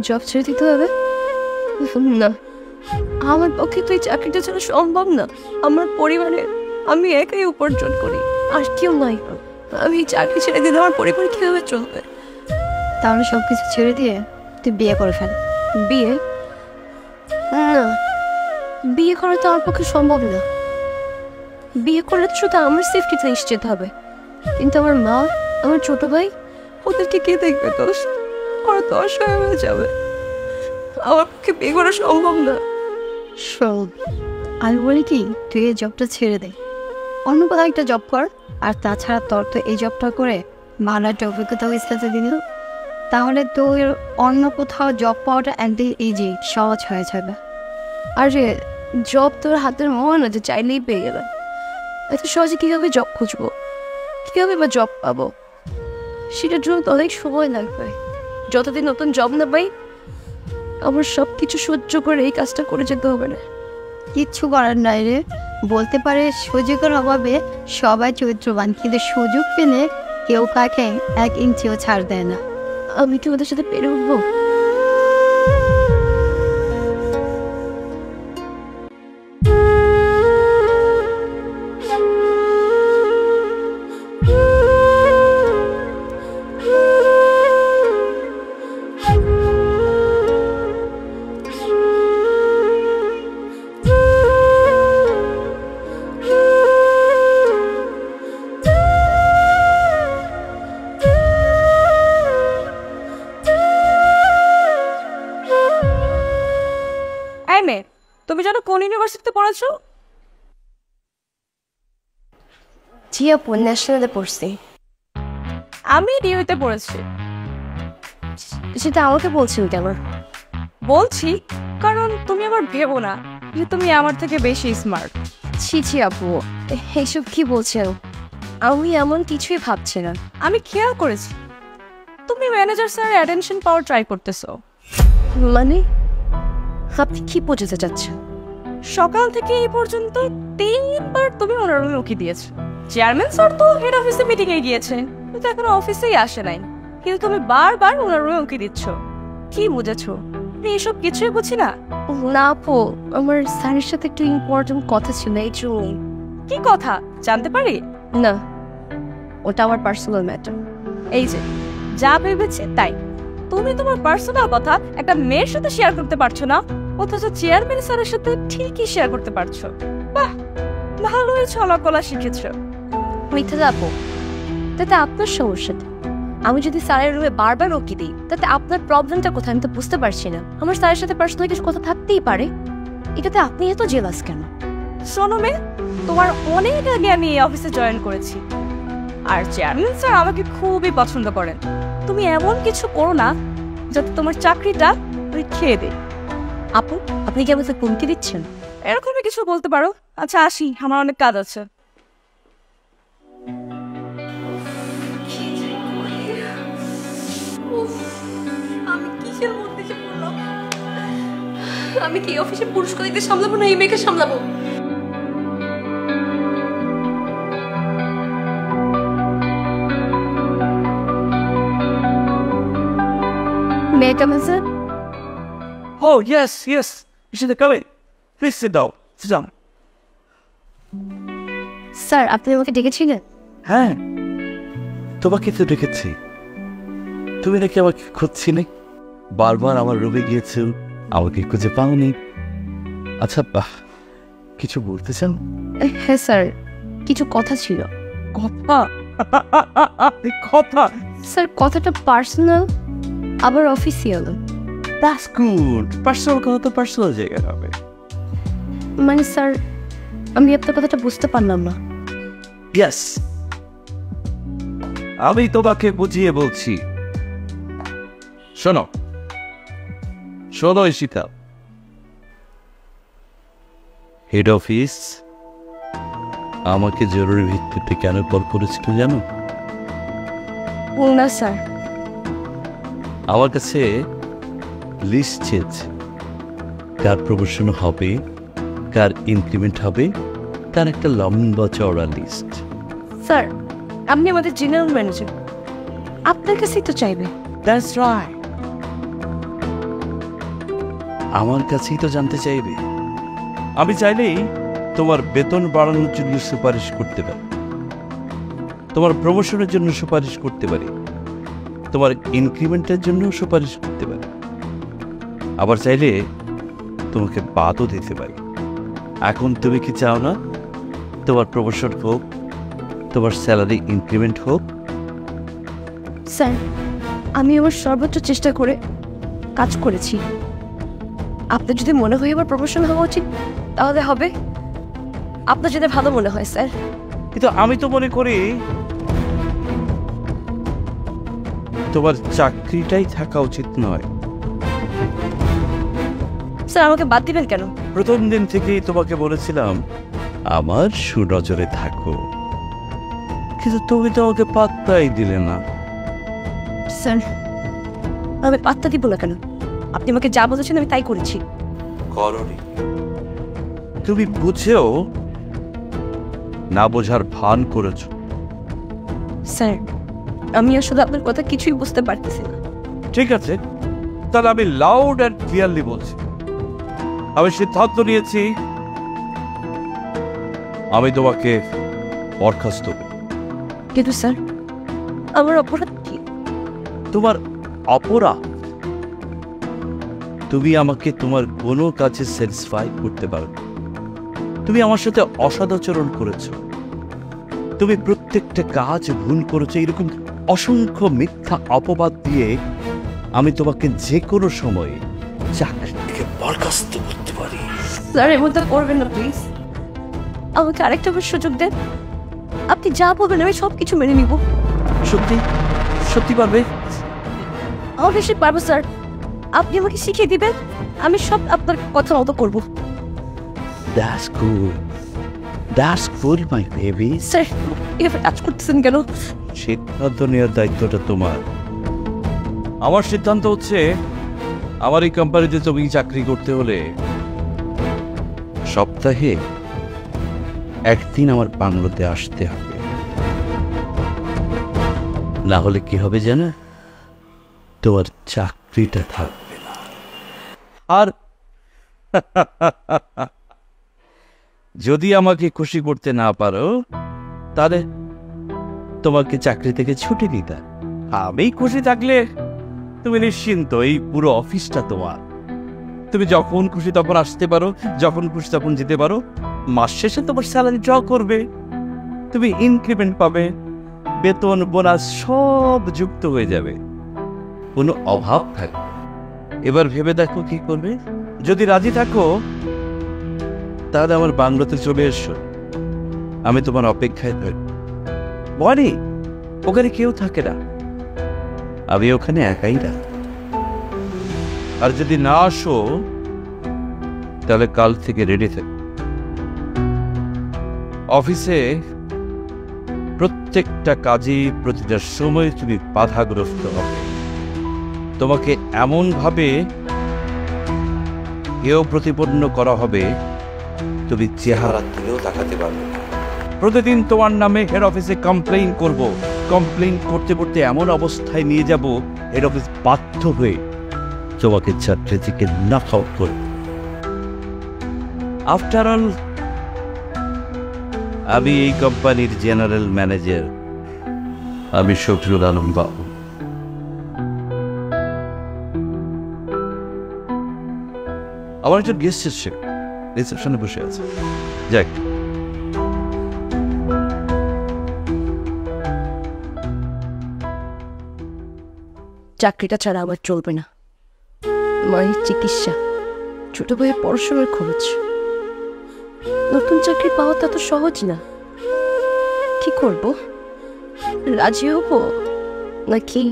জব ছেড়ে দিতে হবে না, আমার পক্ষে তো এই চাকরিটা ছাড়া সম্ভব না। আমার পরিবারে আমি একাই উপার্জন করি, আর কেউ নাই। আমি এই চাকরি ছেড়ে দিলে আমার পরিবার কিভাবে চলবে? তাহলে সবকিছু ছেড়ে দিয়ে তুই বিয়ে করে ফেল। বিয়ে? না, বিয়ে করা তো আমার পক্ষে সম্ভব না। বিয়ে করলে তো শুধু আমার সেফটিতে নিশ্চিত হবে, কিন্তু আমার মা, আমার ছোট ভাই, ওদেরকে কে দেখবে? দোষ ওরা তো অসহায় হয়ে যাবে। আমার পক্ষে বিয়ে করা সম্ভব না। শোন, আমি বলি কি, তুই এই জবটা ছেড়ে দে, অন্য কোথাও একটা জব কর। আর তাছাড়া তোর তো এই জবটা করে ভালো একটা অভিজ্ঞতা হয়েছে দিন, তাহলে তোর অন্য কোথাও জব পাওয়াটা একদিন ইজি, সহজ হয়ে যাবে। আর জব তোর হাতের মোয়া না যে চাইলেই পেয়ে গেলে। এত সহজে কীভাবে জব খুঁজবো, কীভাবে বা জব পাবো? সেটার জন্য তো অনেক সময় লাগবে। যতদিন নতুন জব না পাই, আমার সব কিছু সহ্য করে এই কাজটা করে যেতে হবে না। কিচ্ছু করার নাই রে, বলতে পারে সুযোগের অভাবে সবাই চরিত্রবান, কিন্তু সুযোগ পেলে কেউ কাকে 1 ইঞ্চিও ছাড় দেয় না। আমি কি ওদের সাথে পেরে উঠবো? তুমি জানো কোন ইউনিভার্সিটিতে পড়াছো? জি আপু, ন্যাশনালে পড়ছি। আমি ডিউতে পড়েছি। সেটা আমাকে বলছিল কেন? বলছি কারণ তুমি আবার ভেবো না যে তুমি আমার থেকে বেশি স্মার্ট। ছি ছি আপু, এইসব কি বলছেন? আমি এমন কিছুই ভাবছি না। আমি খেয়াল করেছি তুমি ম্যানেজার স্যারের অ্যাটেনশন পাওয়ার ট্রাই করতেছো। মানে আপনি কি বোঝাতে চাচ্ছেন? সকাল থেকে এই পর্যন্ত 3বার তুমি ওনার রুমে উকি দিয়েছো। চেয়ারম্যান স্যার তো হেড অফিসে মিটিং এ গিয়েছে, কিন্তু এখনো অফিসেই আসে নাই, কিন্তু তুমি বারবার ওনার রুমে উকি দিচ্ছ। কি বুঝেছো? আমি এসব কিছুই বুঝি না। না আপু, আমার স্যারের সাথে একটু ইম্পর্টেন্ট কথা ছিল, এই জন্যই। কি কথা জানতে পারি? না, ওটা আমার পার্সোনাল ম্যাটার। এই যে যা ভেবেছি তাই, তুমি তোমার পার্সোনাল কথা একটা মেয়ের সাথে শেয়ার করতে পারছো না, অথচ চেয়ারম্যান স্যারের সাথে ঠিকই শেয়ার করতে পারছো। বাহ, ভালোই ছলাকলা শিখেছো। মিথ্যা আপু, তাতে আপনার সমস্যাটা। আমি যদি স্যারের রুমে বারবার উকি দিই, তাতে আপনার প্রবলেমটা কোথায় আমি তো বুঝতে পারছি না। আমার স্যারের সাথে পার্সোনাল কিছু কথা থাকতেই পারে, এটাতে আপনি এত জেলাস কেন? শোনো মেয়ে, তোমার অনেক আগে আমি এই অফিসে জয়েন করেছি, আর চেয়ারম্যান স্যার আমাকে খুবই পছন্দ করেন। তুমি এমন কিছু করো না যাতে তোমার চাকরিটা তুই খেয়ে দে। আপু, আপনি কি আমাকে হুমকি দিচ্ছেন? এরকমই কিছু বলতে পারো। আচ্ছা আসি, আমার অনেক কাজ আছে। আমি কিসের মধ্যে যে পড়লাম? আমি কি অফিসে পুরস্কার দিতে সামলাবো না এই মেয়েকে সামলাবো? May I come in, sir? Oh, yes, yes. You should come in. Please sit down. Sit down. Sir, আপনি আমাকে ডেকেছিলেন? হ্যাঁ, তোমাকে তো ডেকেছি। তুমি নাকি আমাকে খুঁজছিলে, বারবার আমার রুমে গিয়েছো, আমাকে খুঁজে পাওনি। আচ্ছা, কিছু বলতে চাও? হ্যাঁ স্যার, কিছু কথা ছিল। কথা? কথা? স্যার, কথাটা পার্সোনাল আবার অফিসিয়াল। That's good. পার্সোনাল কথা তো পার্সোনাল জায়গায় হবে। মানে স্যার, আমি আপনার কথাটা বুঝতে পারলাম না। ইয়েস, আমি তোমাকে বুঝিয়ে বলছি। শোনো শোনো ঈশিতা, হেড অফিস আমাকে জরুরি ভিত্তিতে কেন কল করেছিল জানো? না স্যার। আমার কাছে লিস্ট চেয়েছে, কার প্রমোশন হবে, কার ইনক্রিমেন্ট হবে, তার একটা লম্বা চওড়া লিস্ট। স্যার, আপনি আমাদের জেনারেল ম্যানেজার, আপনার কাছেই তো চাইবে। That's right. আমার কাছেই তো জানতে চাইবে। আমি চাইলেই তোমার বেতন বাড়ানোর জন্য সুপারিশ করতে পারি, তোমার প্রমোশনের জন্য সুপারিশ করতে পারি, তোমার ইনক্রিমেন্টের জন্য সুপারিশ করতে পারি, আবার চাইলে তোমাকে বাদও দিতে পারি। এখন তুমি কি চাও না তোমার প্রমোশন হোক, তোমার স্যালারি ইনক্রিমেন্ট হোক? স্যার, আমি আমার সর্বোচ্চ চেষ্টা করে কাজ করেছি। আপনার যদি মনে হয় আমার প্রমোশন হওয়া উচিত, তাহলে হবে। আপনার যদি ভালো মনে হয় স্যার। কিন্তু আমি তো মনে করি তোমার চাকরিটাই থাকা উচিত নয়। স্যার, আমাকে বাদ দিবেন কেন? প্রথম দিন থেকেই তোমাকে বলেছিলাম আমার সুনজরে থাকো, কিন্তু তুমি তো আমাকে পাত্তাই দিলে না। স্যার, আমি পাত্তা দিব না কেন? আপনি আমাকে যা বলেছেন আমি তাই করেছি। করনি, তুমি বুঝেও না বোঝার ভান করেছ। স্যার, আমি আসলে আপনার কথা কিছুই বুঝতে পারতেছি না। ঠিক আছে, তাহলে আমি লাউড অ্যান্ড ক্লিয়ারলি বলছি, আমি সিদ্ধান্ত নিয়েছি আমি তোমাকে বরখাস্ত করব। কিন্তু স্যার, আমার অপরাধ কি? তোমার অপরাধ, তুমি আমাকে তোমার কোনো কাজে স্যাটিসফাই করতে পারো। তুমি আমার সাথে অসদাচরণ করেছো, তুমি প্রত্যেকটা কাজ ভুল করেছো, এরকম অসংখ্য মিথ্যা অপবাদ দিয়ে আমি তোমাকে যে কোনো সময়ে চাকরি থেকে বরখাস্ত করতে পারি। স্যার, এমনটা করবেন না প্লিজ। আমাকে আরেকটা সুযোগ দেন। আপনি যা বলবেন আমি সব কিছু মেনে নিব। সত্যি সত্যি পারবে? অবশ্যই পারবো স্যার। আপনি আমাকে শিখিয়ে দিবেন, আমি সব আপনার কথা মতো করবো। That's cool. That's cool, my baby. Sir এভাবে কাজ করতেছেন কেন? সিদ্ধান্ত নেওয়ার দায়িত্বটা তোমার। আমার সিদ্ধান্ত হচ্ছে, আমার এই কোম্পানিতে তুমি চাকরি করতে হলে সপ্তাহে একদিন আমার বাংলোতে আসতে হবে, না হলে কি হবে জানো? তোমার চাকরিটা থাকবে না। আর যদি আমাকে খুশি করতে না পারো, তাহলে তোমাকে চাকরি থেকে ছুটি দিতে। আমি খুশি থাকলে তুমি নিশ্চিন্ত, এই পুরো অফিসটা তোমার। তুমি যখন খুশি তখন আসতে পারো, যখন খুশি তখন যেতে পারো। মাস শেষে তোমার স্যালারি ড্র করবে, তুমি ইনক্রিমেন্ট পাবে, বেতন বোনাস সব যুক্ত হয়ে যাবে, কোনো অভাব থাকবে। এবার ভেবে দেখো কি করবে। যদি রাজি থাকো তাহলে আমার বাংলোতে চলে এসো, আমি তোমার অপেক্ষায় থাকব। বনি, ওখানে কেউ থাকে না, আমি ওখানে একাই না। আর যদি না আসো তাহলে কাল থেকে রেডি থাক। অফিসে প্রত্যেকটা কাজে প্রতিটা সময় তুমি বাধাগ্রস্ত হবে। তোমাকে এমন ভাবে কেউ প্রতিপন্ন করা হবে, তুমি চেহারা তুলেও দেখাতে পারবে না। প্রতিদিন তোমার নামে হেড অফিসে কমপ্লেইন করব। কমপ্লেইন করতে করতে এমন অবস্থায় নিয়ে যাব, হেড অফিস বাধ্য হয়ে তোমাকে চাকরি থেকে নক আউট করবে। আফটার অল, আমি এই কোম্পানির জেনারেল ম্যানেজার, আমি শফিউল আলম বাবু। আমার একজন গেস্ট এসছে, রিসেপশনে বসে আছে। যাক, চাকরিটা ছাড়া আমার চলবে না। মায়ের চিকিৎসা, ছোট ভাইয়ের পড়াশোনার খরচ, নতুন চাকরি পাওয়াটা তো সহজ না। কি করব? রাজি হব নাকি?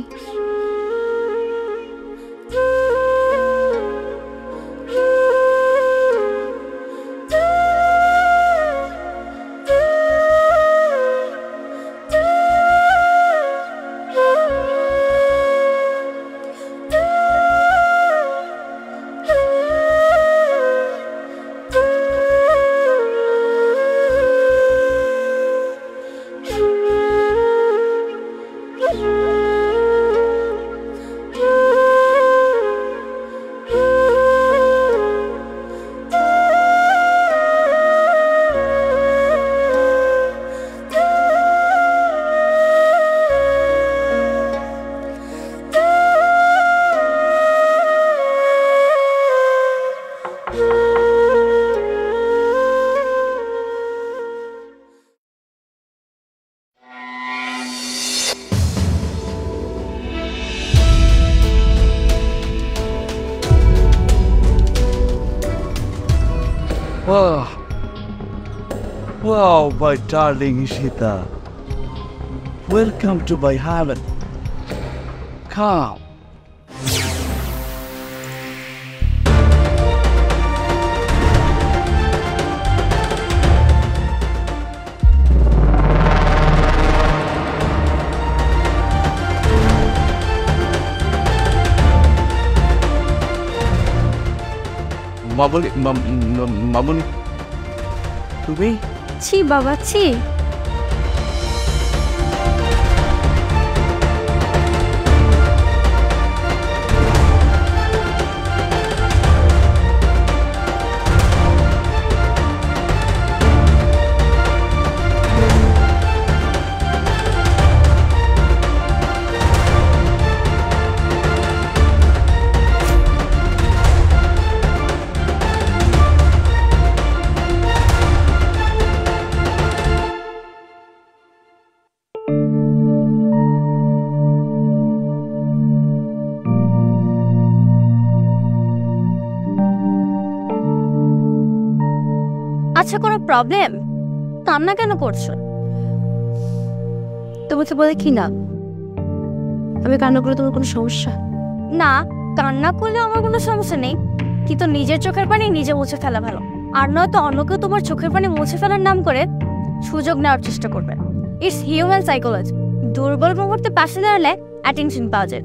Wow, my darling Ishita. Welcome to my heaven. Come. মামুনি, তুমি? ছি বাবা, ছি। আচ্ছা, কোনো প্রবলেম? কান্না কেন করছো? তোমাকে বলে কি না আমি কান্না করে তোমার কোনো সমস্যা? না, কান্না করলে আমার কোনো সমস্যা নেই, কিন্তু নিজের চোখের পানি নিজে মুছে ফেলা ভালো। আর নয়তো অন্য কেউ তোমার চোখের পানি মুছে ফেলার নাম করে সুযোগ নেওয়ার চেষ্টা করবে। It's human psychology. দুর্বল মুহূর্তে পাশে দাঁড়ালে অ্যাটেনশন পাওয়া যায়,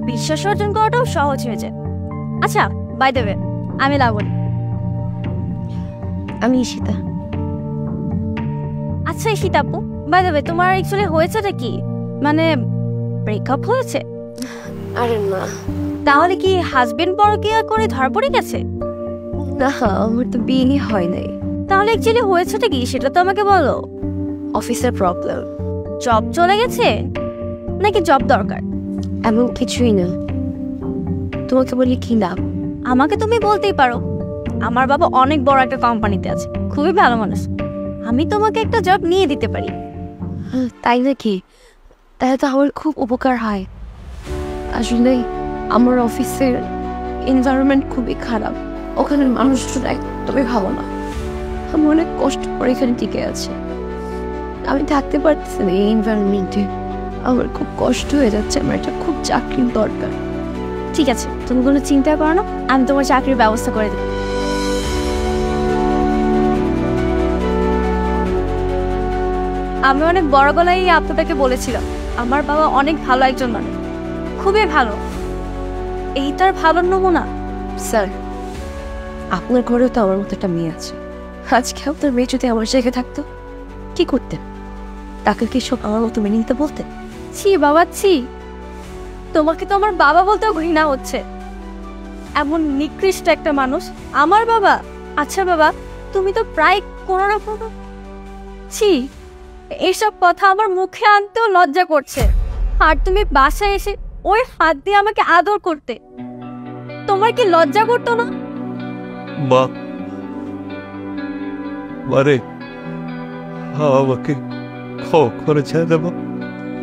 বিশ্বাস অর্জন করাটাও সহজ হয়ে যায়। আচ্ছা, বাই দ্য ওয়ে, আমি লাবণী। আমি ঈশিতা। আচ্ছা ঈশিতা আপু, বাই দ্য ওয়ে তোমার অ্যাকচুয়ালি হয়েছেটা কি? মানে ব্রেকআপ হয়েছে? আরে না। তাহলে কি হাজবেন্ড পরকীয়া করে ধরা পড়ে গেছে? না, আমার তো বিয়ে হয় নাই। তাহলে অ্যাকচুয়ালি হয়েছেটা কি সেটা তো আমাকে বলো। অফিসের প্রবলেম। জব চলে গেছে নাকি জব দরকার? এমন কিছুই না। তোমাকে বলি কি লাভ? আমাকে তুমি বলতেই পারো। আমার বাবা অনেক বড় একটা কোম্পানিতে আছে, খুবই ভালো মানুষ। আমি তোমাকে একটা জব নিয়ে দিতে পারি। তাই নাকি? তাহলে তো আমার খুব উপকার হয়। আসলে আমার অফিসের এনভায়রনমেন্ট খুবই খারাপ, ওখানের মানুষজন একদমই ভালো না। আমি অনেক কষ্ট করে এখানে টিকে আছি। আমি থাকতে পারতেছি না এই এনভায়রনমেন্টে। আমার খুব কষ্ট হয়ে যাচ্ছে। আমার একটা খুব চাকরির দরকার। ঠিক আছে, তুমি কোনো চিন্তা করো না, আমি তোমার চাকরির ব্যবস্থা করে দেব। আমি অনেক বড় গলায় এই আপনাকে বলেছিলাম আমার বাবা অনেক ভালো একজন মানুষ, খুবই ভালো। এই তার ভালো নমুনা। স্যার, আপনার ঘরেও তো আমার মতো একটা মেয়ে আছে। আজকে আপনার মেয়ে যদি আমার জায়গায় থাকতো, কি করতেন? তাকে কি সব আমার মতো মেনে নিতে বলতেন? ছি বাবা ছি, তোমাকে তো আমার বাবা বলতেও ঘৃণা হচ্ছে। এমন নিকৃষ্ট একটা মানুষ আমার বাবা। আচ্ছা বাবা, তুমি তো প্রায় কোনো না কোনো, ছি, এইসব কথা আমার মুখে আনতেও লজ্জা করছে। আর তুমি বাসায় এসে ওই হাত দিয়ে আমাকে আদর করতে, তোমার কি লজ্জা করতো না? মা, মারে আমাকে ক্ষমা ছেড়ে দেব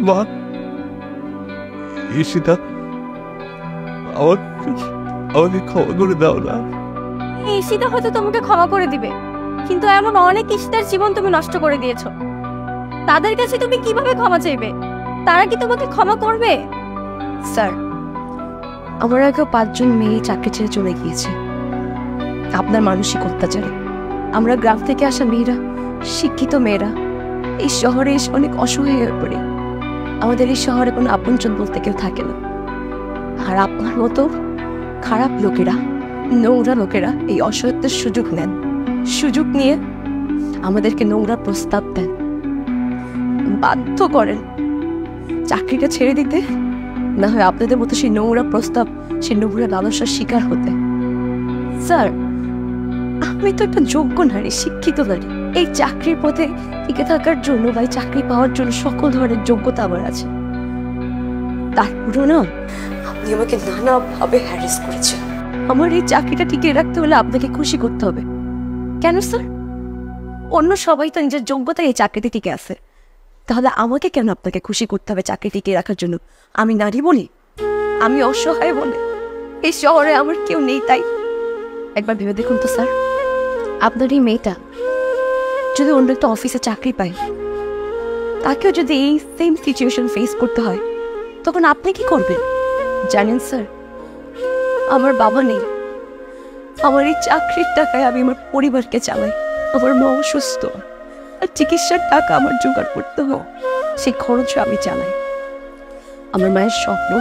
মা। ঈশিতা, আমাকে ক্ষমা করে দাও না। ঈশিতা হয়তো তোমাকে ক্ষমা করে দিবে, কিন্তু এমন অনেক ঈশিতার জীবন তুমি নষ্ট করে দিয়েছো। তাদের কাছে তুমি কিভাবে ক্ষমা চাইবে? তারা কি তোমাকে ক্ষমা করবে? স্যার, আমার আগেও 5 জন মেয়ে চাকরি ছেড়ে চলে গিয়েছে আপনার মানসিক অত্যাচারে। আমরা গ্রাম থেকে আসা মেয়েরা, শিক্ষিত মেয়েরা এই শহরে এসে অনেক অসহায় হয়ে পড়ি। আমাদের এই শহরে কোনো আপনজন বলতে কেউ থাকে না। আর আপনার মতো খারাপ লোকেরা, নোংরা লোকেরা এই অসহায়ত্বের সুযোগ নেন। সুযোগ নিয়ে আমাদেরকে নোংরা প্রস্তাব দেন, বাধ্য করেন চাকরিটা ছেড়ে দিতে, না হয় আপনাদের মতো সেই নোংরা প্রস্তাব, সেই নোংরা লালসার শিকার হতে। স্যার, আমি তো একটা যোগ্য নারী, শিক্ষিত নারী। এই চাকরির পথে টিকে থাকার জন্য বা চাকরি পাওয়ার জন্য সকল ধরনের যোগ্যতা আমার আছে। তারপরেও না, আপনি আমাকে নানাভাবে হ্যারাস করেছেন। আমার এই চাকরিটা টিকিয়ে রাখতে হলে আপনাকে খুশি করতে হবে। কেন স্যার? অন্য সবাই তো নিজের যোগ্যতায় এই চাকরিতে টিকে আছে, তাহলে আমাকে কেন আপনাকে খুশি করতে হবে চাকরি টিকিয়ে রাখার জন্য? আমি নারী বলি, আমি অসহায় বলে এই শহরে আমার কেউ নেই। তাই একবার ভেবে দেখুন তো স্যার, আপনার এই মেয়েটা যদি অন্য একটা অফিসে চাকরি পায়, তাকেও যদি এই সেম সিচুয়েশন ফেস করতে হয়, তখন আপনি কি করবেন জানেন স্যার? আমার বাবা নেই, আমার এই চাকরির টাকায় আমি আমার পরিবারকে চালাই। আমার মা অসুস্থ, আর চিকিৎসার টাকা আমার জোগাড় করতে হয়, সেই খরচও আমি চালাই। আমার মায়ের স্বপ্ন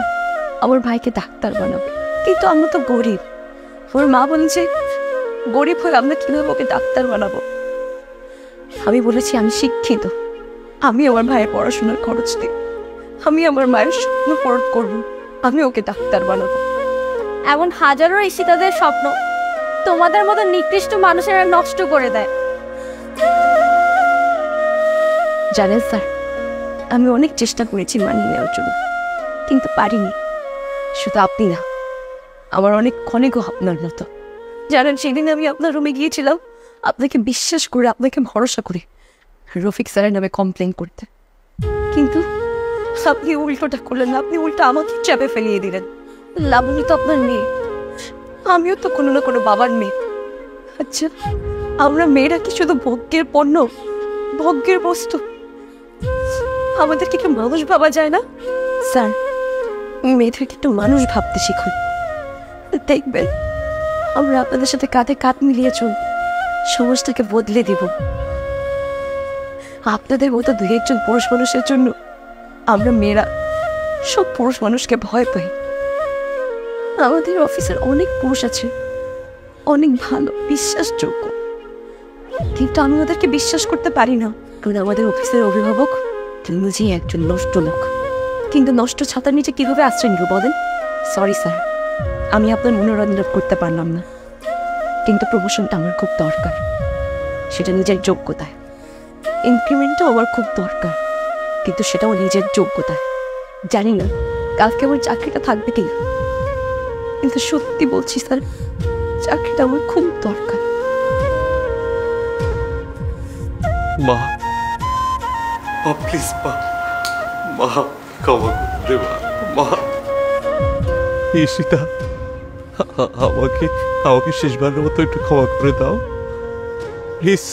আমার ভাইকে ডাক্তার বানাবে, কিন্তু আমরা তো গরিব। আমার মা বলেছে গরিব হয়ে আমরা কিভাবে ওকে ডাক্তার বানাবো। আমি বলেছি আমি শিক্ষিত, আমি আমার ভাইয়ের পড়াশোনার খরচ দিই, আমি আমার মায়ের স্বপ্ন পূরণ করবো, আমি ওকে ডাক্তার বানাবো। এমন হাজারো ঈশিতাদের স্বপ্ন তোমাদের মতো নিকৃষ্ট মানুষেরা নষ্ট করে দেয়। জানেন স্যার, আমি অনেক চেষ্টা করেছি মানিয়ে নেওয়ার জন্য, কিন্তু পারিনি। শুধু আপনি না, আমার অনেক ক্ষণিকও আপনার মতো। জানেন, সেদিন আমি আপনার রুমে গিয়েছিলাম আপনাকে বিশ্বাস করে, আপনাকে ভরসা করে রফিক স্যারের নামে কমপ্লেন করতে, কিন্তু আপনি উল্টোটা করলেন না। আপনি উল্টো আমাকে চাপে ফেলিয়ে দিলেন। লাবণী তো আপনার মেয়ে, আমিও তো কোনো না কোনো বাবার মেয়ে। আচ্ছা, আমরা মেয়েরা কি শুধু ভোগ্যের পণ্য, ভোগ্যের বস্তু? আমাদেরকে একটু মানুষ ভাবা যায় না? স্যার, মেয়েদেরকে একটু মানুষ ভাবতে শিখুন, দেখবেন আমরা আপনাদের সাথে কাঁধে কাঁধ মিলিয়ে চল সমাজটাকে বদলে দিব। আপনাদের মতো দুই একজন পুরুষ মানুষের জন্য আমরা মেয়েরা সব পুরুষ মানুষকে ভয় পাই। আমাদের অফিসের অনেক পুরুষ আছে, অনেক ভালো, বিশ্বাসযোগ্য, কিন্তু আমি ওদেরকে বিশ্বাস করতে পারি না। কারণ আমাদের অফিসের অভিভাবক নিজেই একজন নষ্ট লোক। কিন্তু নষ্ট ছাতার নিচে কিভাবে আশ্রয় নিব বলেন? সরি স্যার, আমি আপনার মনোরঞ্জন করতে পারলাম না, কিন্তু প্রমোশনটা আমার খুব দরকার, সেটা নিজের যোগ্যতায়। ইনক্রিমেন্টটাও আমার খুব দরকার, কিন্তু সেটাও নিজের যোগ্যতায়। জানি না কালকে আমার চাকরিটা থাকবে কিনা, কিন্তু সত্যি বলছি স্যার, চাকরিটা আমার খুব দরকার। মা, মা প্লিজ মা, মা ক্ষমা করে মা, মা ঈশিতা, আমাকে শেষবারের মতো একটু ক্ষমা করে দাও প্লিজ।